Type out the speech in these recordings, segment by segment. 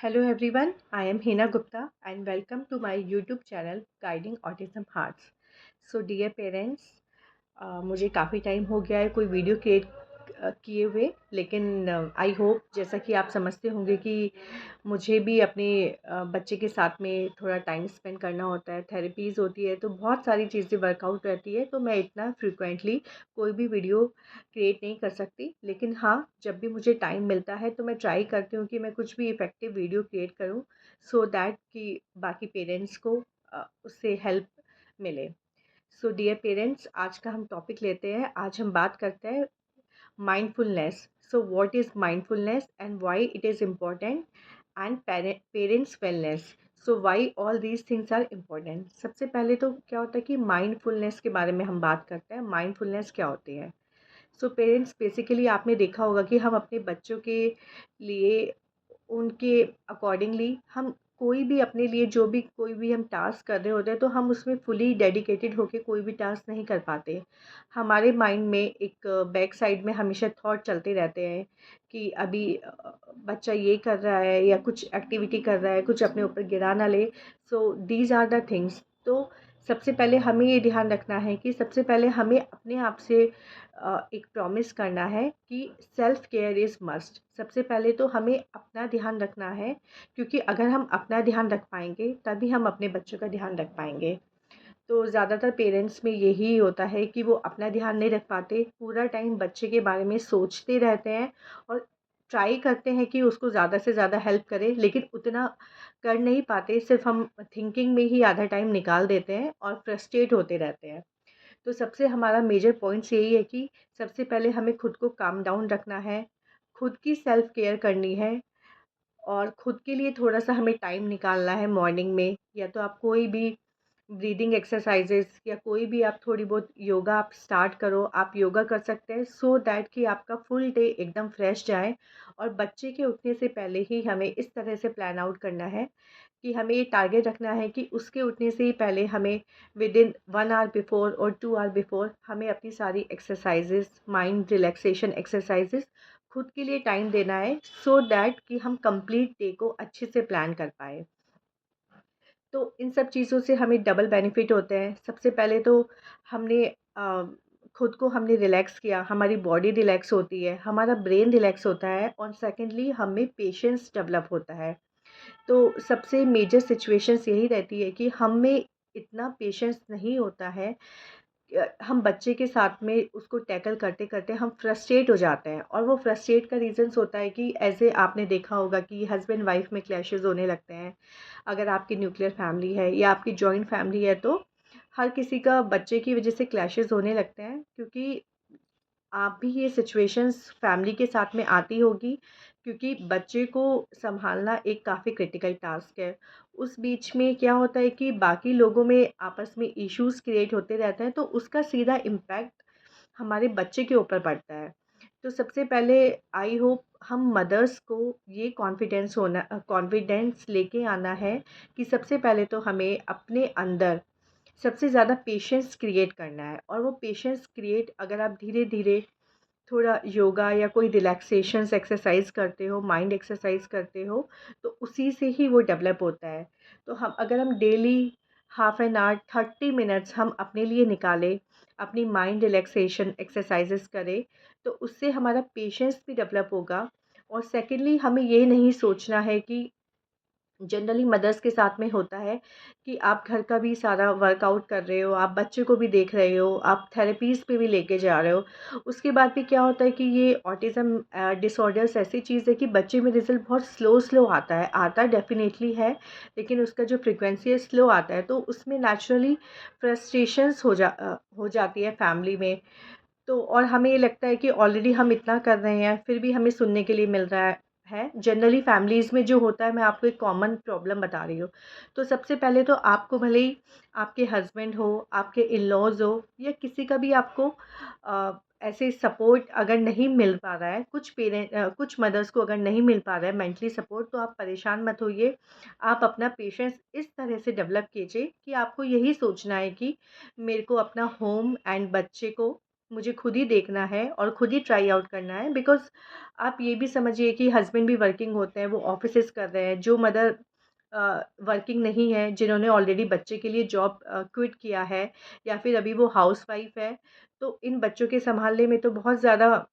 Hello everyone, I am Hina Gupta and welcome to my YouTube channel Guiding Autism Hearts. So dear parents, मुझे काफ़ी time हो गया है कोई video create किए हुए, लेकिन आई होप जैसा कि आप समझते होंगे कि मुझे भी अपने बच्चे के साथ में थोड़ा टाइम स्पेंड करना होता है, थेरेपीज़ होती है, तो बहुत सारी चीज़ें वर्कआउट रहती है, तो मैं इतना फ्रीक्वेंटली कोई भी वीडियो क्रिएट नहीं कर सकती। लेकिन हाँ, जब भी मुझे टाइम मिलता है तो मैं ट्राई करती हूँ कि मैं कुछ भी इफ़ेक्टिव वीडियो क्रिएट करूँ, सो दैट कि बाकी पेरेंट्स को उससे हेल्प मिले। सो डियर पेरेंट्स, आज का हम टॉपिक लेते हैं। आज हम बात करते हैं mindfulness. So what is mindfulness and why it is important, and parents wellness. So why all these things are important. सबसे पहले तो क्या होता है कि mindfulness के बारे में हम बात करते हैं। mindfulness क्या होती है? सो पेरेंट्स बेसिकली आपने देखा होगा कि हम अपने बच्चों के लिए उनके अकॉर्डिंगली हम कोई भी अपने लिए जो भी कोई भी हम टास्क कर रहे होते हैं, तो हम उसमें फुली डेडिकेटेड होके कोई भी टास्क नहीं कर पाते। हमारे माइंड में एक बैक साइड में हमेशा थॉट चलते रहते हैं कि अभी बच्चा ये कर रहा है या कुछ एक्टिविटी कर रहा है, कुछ अपने ऊपर गिरा ना ले। So these are the things. तो सबसे पहले हमें ये ध्यान रखना है कि सबसे पहले हमें अपने आप से एक प्रॉमिस करना है कि सेल्फ केयर इज़ मस्ट। सबसे पहले तो हमें अपना ध्यान रखना है, क्योंकि अगर हम अपना ध्यान रख पाएंगे तभी हम अपने बच्चों का ध्यान रख पाएंगे। तो ज़्यादातर पेरेंट्स में यही होता है कि वो अपना ध्यान नहीं रख पाते, पूरा टाइम बच्चे के बारे में सोचते रहते हैं और ट्राई करते हैं कि उसको ज़्यादा से ज़्यादा हेल्प करें, लेकिन उतना कर नहीं पाते। सिर्फ हम थिंकिंग में ही आधा टाइम निकाल देते हैं और फ्रस्ट्रेट होते रहते हैं। तो सबसे हमारा मेजर पॉइंट्स यही है कि सबसे पहले हमें खुद को काम डाउन रखना है, खुद की सेल्फ केयर करनी है और खुद के लिए थोड़ा-सा हमें टाइम निकालना है मॉर्निंग में। या तो आप कोई भी ब्रीदिंग एक्सरसाइजेस या कोई भी आप थोड़ी बहुत योगा आप स्टार्ट करो, आप योगा कर सकते हैं, सो दैट कि आपका फुल डे एकदम फ्रेश जाए। और बच्चे के उठने से पहले ही हमें इस तरह से प्लान आउट करना है कि हमें ये टारगेट रखना है कि उसके उठने से ही पहले हमें विद इन 1 आवर बिफोर और 2 आवर बिफोर हमें अपनी सारी एक्सरसाइजेस, माइंड रिलैक्सेशन एक्सरसाइजेस खुद के लिए टाइम देना है, सो दैट कि हम कंप्लीट डे को अच्छे से प्लान कर पाए। तो इन सब चीज़ों से हमें डबल बेनिफिट होते हैं। सबसे पहले तो हमने खुद को हमने रिलैक्स किया, हमारी बॉडी रिलैक्स होती है, हमारा ब्रेन रिलैक्स होता है और सेकेंडली हमें पेशेंस डेवलप होता है। तो सबसे मेजर सिचुएशंस यही रहती है कि हम में इतना पेशेंस नहीं होता है। हम बच्चे के साथ में उसको टैकल करते-करते हम फ्रस्ट्रेट हो जाते हैं, और वो फ्रस्ट्रेट का रीज़न्स होता है कि ऐसे आपने देखा होगा कि हस्बैंड वाइफ में क्लैशेज़ होने लगते हैं। अगर आपकी न्यूक्लियर फैमिली है या आपकी जॉइंट फैमिली है, तो हर किसी का बच्चे की वजह से क्लैशेज़ होने लगते हैं, क्योंकि आप भी ये सिचुएशंस फैमिली के साथ में आती होगी, क्योंकि बच्चे को सँभालना एक काफ़ी क्रिटिकल टास्क है। उस बीच में क्या होता है कि बाकी लोगों में आपस में इश्यूज़ क्रिएट होते रहते हैं, तो उसका सीधा इम्पैक्ट हमारे बच्चे के ऊपर पड़ता है। तो सबसे पहले आई होप हम मदर्स को ये कॉन्फिडेंस लेके आना है कि सबसे पहले तो हमें अपने अंदर सबसे ज़्यादा पेशेंस क्रिएट करना है। और वो पेशेंस क्रिएट अगर आप धीरे-धीरे थोड़ा योगा या कोई रिलैक्सेशंस एक्सरसाइज करते हो, माइंड एक्सरसाइज करते हो, तो उसी से ही वो डेवलप होता है। तो हम अगर हम daily half an hour 30 minutes हम अपने लिए निकालें, अपनी माइंड रिलैक्सेशन एक्सरसाइजेस करें, तो उससे हमारा पेशेंस भी डेवलप होगा। और सेकेंडली हमें ये नहीं सोचना है कि जनरली मदर्स के साथ में होता है कि आप घर का भी सारा वर्कआउट कर रहे हो, आप बच्चे को भी देख रहे हो, आप थेरेपीज़ पे भी लेके जा रहे हो। उसके बाद भी क्या होता है कि ये ऑटिज़म डिसऑर्डर्स ऐसी चीज़ है कि बच्चे में रिज़ल्ट बहुत स्लो आता है। आता डेफ़िनेटली है, लेकिन उसका जो फ्रीक्वेंसी है स्लो आता है, तो उसमें नेचुरली फ्रस्ट्रेशंस हो जाती है फैमिली में। तो और हमें ये लगता है कि ऑलरेडी हम इतना कर रहे हैं, फिर भी हमें सुनने के लिए मिल रहा है। जनरली फैमिलीज़ में जो होता है, मैं आपको एक कॉमन प्रॉब्लम बता रही हूँ। तो सबसे पहले तो आपको भले ही आपके हस्बैंड हो, आपके इन-लॉज़ हो या किसी का भी आपको ऐसे सपोर्ट अगर नहीं मिल पा रहा है, कुछ मदर्स को अगर नहीं मिल पा रहा है मेंटली सपोर्ट, तो आप परेशान मत होइए। आप अपना पेशेंस इस तरह से डेवलप कीजिए कि आपको यही सोचना है कि मेरे को अपना होम एंड बच्चे को मुझे खुद ही देखना है और खुद ही ट्राई आउट करना है। बिकॉज़ आप ये भी समझिए कि हस्बैंड भी वर्किंग होते हैं, वो ऑफ़िसेज़ कर रहे हैं। जो मदर वर्किंग नहीं है, जिन्होंने ऑलरेडी बच्चे के लिए जॉब क्विट किया है या फिर अभी वो हाउसवाइफ़ है, तो इन बच्चों के सँभालने में तो बहुत ज़्यादा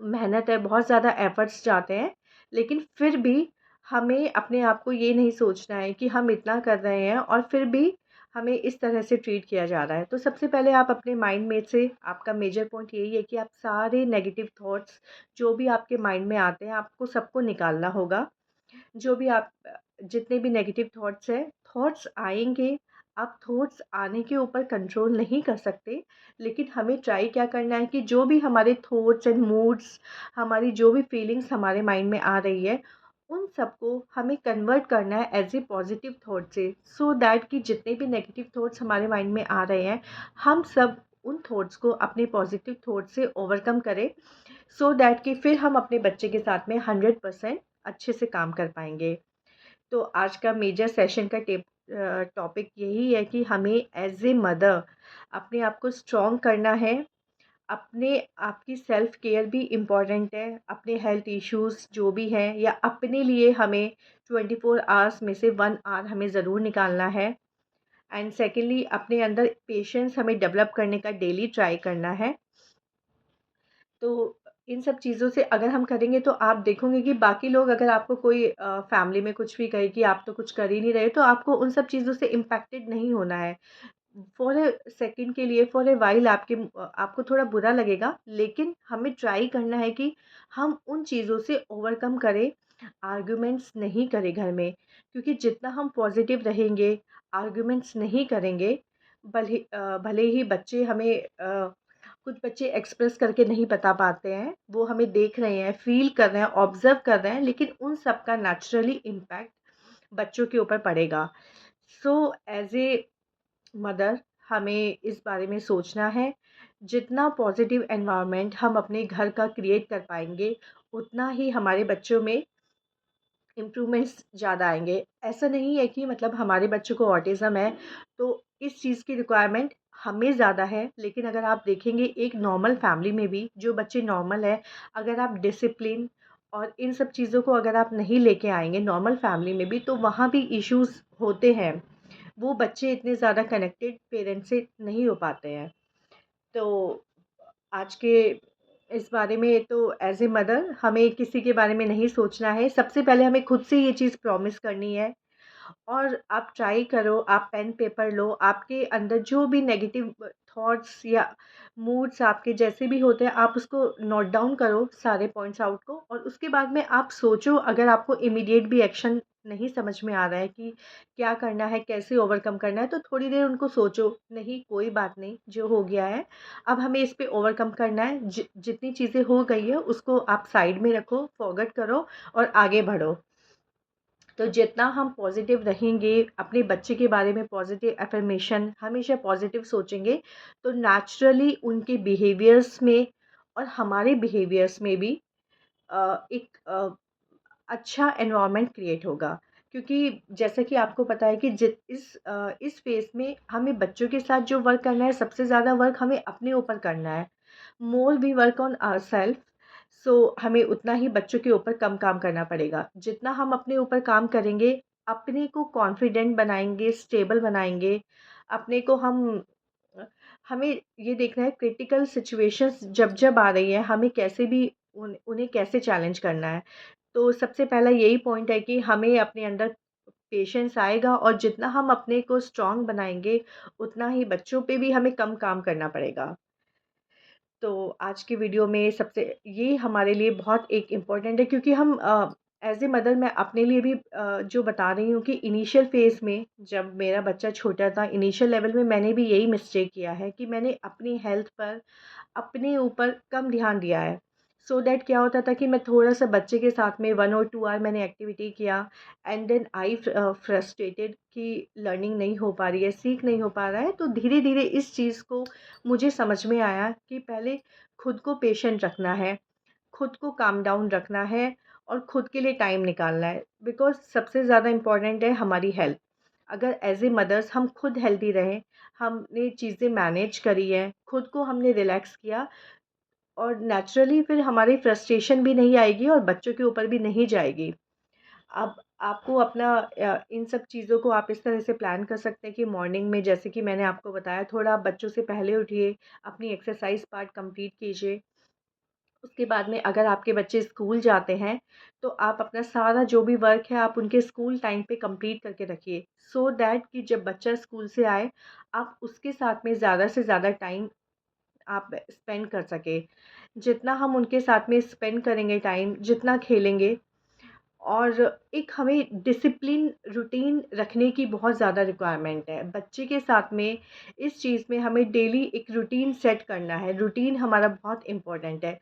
मेहनत है, बहुत ज़्यादा एफ़र्ट्स जाते हैं। लेकिन फिर भी हमें अपने आप को ये नहीं सोचना है कि हम इतना कर रहे हैं और फिर भी हमें इस तरह से ट्रीट किया जा रहा है। तो सबसे पहले आप अपने माइंड में से, आपका मेजर पॉइंट यही है कि आप सारे नेगेटिव थॉट्स जो भी आपके माइंड में आते हैं, आपको सबको निकालना होगा। जो भी आप जितने भी नेगेटिव थॉट्स हैं, थॉट्स आएँगे, आप थॉट्स आने के ऊपर कंट्रोल नहीं कर सकते, लेकिन हमें ट्राई क्या करना है कि जो भी हमारे थॉट्स एंड मूड्स, हमारी जो भी फीलिंग्स हमारे माइंड में आ रही है, उन सबको हमें कन्वर्ट करना है एज़ ए पॉजिटिव थॉट से, सो दैट कि जितने भी नेगेटिव थॉट्स हमारे माइंड में आ रहे हैं, हम सब उन थॉट्स को अपने पॉजिटिव थॉट से ओवरकम करें, सो दैट कि फिर हम अपने बच्चे के साथ में 100% अच्छे से काम कर पाएँगे। तो आज का मेजर सेशन का टॉपिक यही है कि हमें एज़ ए मदर अपने आप को स्ट्रॉन्ग करना है। अपने आप की सेल्फ केयर भी इम्पॉर्टेंट है। अपने हेल्थ इश्यूज़ जो भी हैं या अपने लिए हमें 24 आवर्स में से 1 आवर हमें ज़रूर निकालना है। एंड सेकेंडली अपने अंदर पेशेंस हमें डेवलप करने का डेली ट्राई करना है। तो इन सब चीज़ों से अगर हम करेंगे तो आप देखोगे कि बाकी लोग अगर आपको कोई फैमिली में कुछ भी कहे कि आप तो कुछ कर ही नहीं रहे, तो आपको उन सब चीज़ों से इम्पैक्टेड नहीं होना है। फॉर अ सेकंड के लिए, फॉर अ व्हाइल आपको थोड़ा बुरा लगेगा, लेकिन हमें ट्राई करना है कि हम उन चीज़ों से ओवरकम करें, आर्ग्यूमेंट्स नहीं करें घर में। क्योंकि जितना हम पॉजिटिव रहेंगे, आर्ग्यूमेंट्स नहीं करेंगे, भले ही बच्चे हमें कुछ बच्चे एक्सप्रेस करके नहीं बता पाते हैं, वो हमें देख रहे हैं, फ़ील कर रहे हैं, ऑब्ज़र्व कर रहे हैं, लेकिन उन सब का नेचुरली इम्पैक्ट बच्चों के ऊपर पड़ेगा। सो एज़ ए मदर हमें इस बारे में सोचना है। जितना पॉजिटिव एनवायरनमेंट हम अपने घर का क्रिएट कर पाएँगे, उतना ही हमारे बच्चों में इम्प्रूवमेंट्स ज़्यादा आएँगे। ऐसा नहीं है कि मतलब हमारे बच्चों को ऑटिज़्म है, तो इस चीज़ की रिक्वायरमेंट हमें ज़्यादा है। लेकिन अगर आप देखेंगे एक नॉर्मल फैमिली में भी जो बच्चे नॉर्मल हैं, अगर आप डिसिप्लिन और इन सब चीज़ों को अगर आप नहीं लेके आएँगे नॉर्मल फैमिली में भी, तो वहाँ भी इश्यूज़ होते हैं। वो बच्चे इतने ज़्यादा कनेक्टेड पेरेंट्स से नहीं हो पाते हैं। तो आज के इस बारे में तो एज़ ए मदर हमें किसी के बारे में नहीं सोचना है। सबसे पहले हमें खुद से ये चीज़ प्रॉमिस करनी है और आप ट्राई करो, आप पेन पेपर लो, आपके अंदर जो भी नेगेटिव थॉट्स या मूड्स आपके जैसे भी होते हैं, आप उसको नोट डाउन करो सारे पॉइंट्स आउट को, और उसके बाद में आप सोचो। अगर आपको इमीडिएट भी एक्शन नहीं समझ में आ रहा है कि क्या करना है, कैसे ओवरकम करना है, तो थोड़ी देर उनको सोचो, नहीं कोई बात नहीं, जो हो गया है, अब हमें इस पे ओवरकम करना है। जितनी चीज़ें हो गई है उसको आप साइड में रखो, फॉरगेट करो और आगे बढ़ो। तो जितना हम पॉजिटिव रहेंगे, अपने बच्चे के बारे में पॉजिटिव अफ़र्मेशन, हमेशा पॉजिटिव सोचेंगे, तो नेचुरली उनके बिहेवियर्स में और हमारे बिहेवियर्स में भी एक अच्छा एनवायरनमेंट क्रिएट होगा। क्योंकि जैसा कि आपको पता है कि इस फ़ेज़ में हमें बच्चों के साथ जो वर्क करना है, सबसे ज़्यादा वर्क हमें अपने ऊपर करना है। More we work on ourselves, so हमें उतना ही बच्चों के ऊपर कम काम करना पड़ेगा। जितना हम अपने ऊपर काम करेंगे, अपने को कॉन्फिडेंट बनाएँगे, स्टेबल बनाएँगे, अपने को हमें ये देखना है क्रिटिकल सिचुएशंस जब-जब आ रही है, हमें कैसे भी उन्हें कैसे चैलेंज करना है। तो सबसे पहला यही पॉइंट है कि हमें अपने अंदर पेशेंस आएगा, और जितना हम अपने को स्ट्रॉन्ग बनाएँगे, उतना ही बच्चों पे भी हमें कम काम करना पड़ेगा। तो आज की वीडियो में सबसे ये हमारे लिए बहुत एक इम्पोर्टेंट है, क्योंकि हम एज़ ए मदर मैं अपने लिए भी जो बता रही हूँ कि इनिशियल फ़ेज़ में जब मेरा बच्चा छोटा था, इनिशियल लेवल में मैंने भी यही मिस्टेक किया है कि मैंने अपनी हेल्थ पर, अपने ऊपर कम ध्यान दिया है। सो दैट क्या होता था कि मैं थोड़ा-सा बच्चे के साथ में 1 और 2 आवर मैंने एक्टिविटी किया, एंड देन आई फ्रस्ट्रेटेड कि लर्निंग नहीं हो पा रही है, सीख नहीं हो पा रहा है। तो धीरे-धीरे इस चीज़ को मुझे समझ में आया कि पहले खुद को पेशेंट रखना है, खुद को काम डाउन रखना है और खुद के लिए टाइम निकालना है। बिकॉज़ सबसे ज़्यादा इम्पोर्टेंट है हमारी हेल्थ। अगर एज ए मदर्स हम खुद हेल्दी रहें, हमने चीज़ें मैनेज करी हैं, खुद को हमने रिलैक्स किया, और नेचुरली फिर हमारी फ्रस्ट्रेशन भी नहीं आएगी और बच्चों के ऊपर भी नहीं जाएगी। अब आपको अपना इन सब चीज़ों को आप इस तरह से प्लान कर सकते हैं कि मॉर्निंग में, जैसे कि मैंने आपको बताया, थोड़ा आप बच्चों से पहले उठिए, अपनी एक्सरसाइज पार्ट कंप्लीट कीजिए। उसके बाद में अगर आपके बच्चे स्कूल जाते हैं, तो आप अपना सारा जो भी वर्क है आप उनके स्कूल टाइम पे कंप्लीट करके रखिए, सो दैट कि जब बच्चा स्कूल से आए, आप उसके साथ में ज़्यादा से ज़्यादा टाइम आप स्पेंड कर सकें। जितना हम उनके साथ में स्पेंड करेंगे टाइम, जितना खेलेंगे, और एक हमें डिसिप्लिन रूटीन रखने की बहुत ज़्यादा रिक्वायरमेंट है बच्चे के साथ में। इस चीज़ में हमें डेली एक रूटीन सेट करना है, रूटीन हमारा बहुत इम्पोर्टेंट है।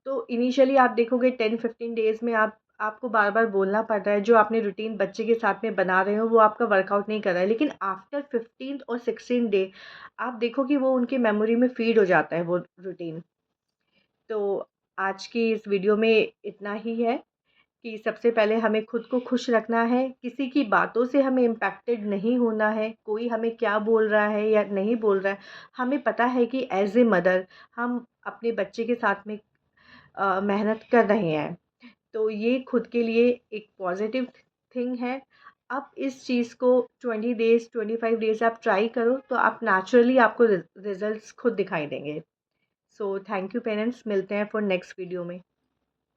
तो इनिशियली आप देखोगे 10-15 डेज़ में आपको बार बार बोलना पड़ रहा है, जो आपने रूटीन बच्चे के साथ में बना रहे हो वो आपका वर्कआउट नहीं कर रहा है, लेकिन आफ्टर 15 और 16 डे आप देखो कि वो उनकी मेमोरी में फीड हो जाता है वो रूटीन। तो आज की इस वीडियो में इतना ही है कि सबसे पहले हमें खुद को खुश रखना है, किसी की बातों से हमें इम्पैक्टेड नहीं होना है, कोई हमें क्या बोल रहा है या नहीं बोल रहा है। हमें पता है कि एज़ ए मदर हम अपने बच्चे के साथ में मेहनत कर रहे हैं, तो ये खुद के लिए एक पॉजिटिव थिंग है। आप इस चीज़ को 20 डेज़ 25 डेज़ आप ट्राई करो, तो आप नेचुरली आपको रिजल्ट्स खुद दिखाई देंगे। सो थैंक यू पेरेंट्स, मिलते हैं फॉर नेक्स्ट वीडियो में।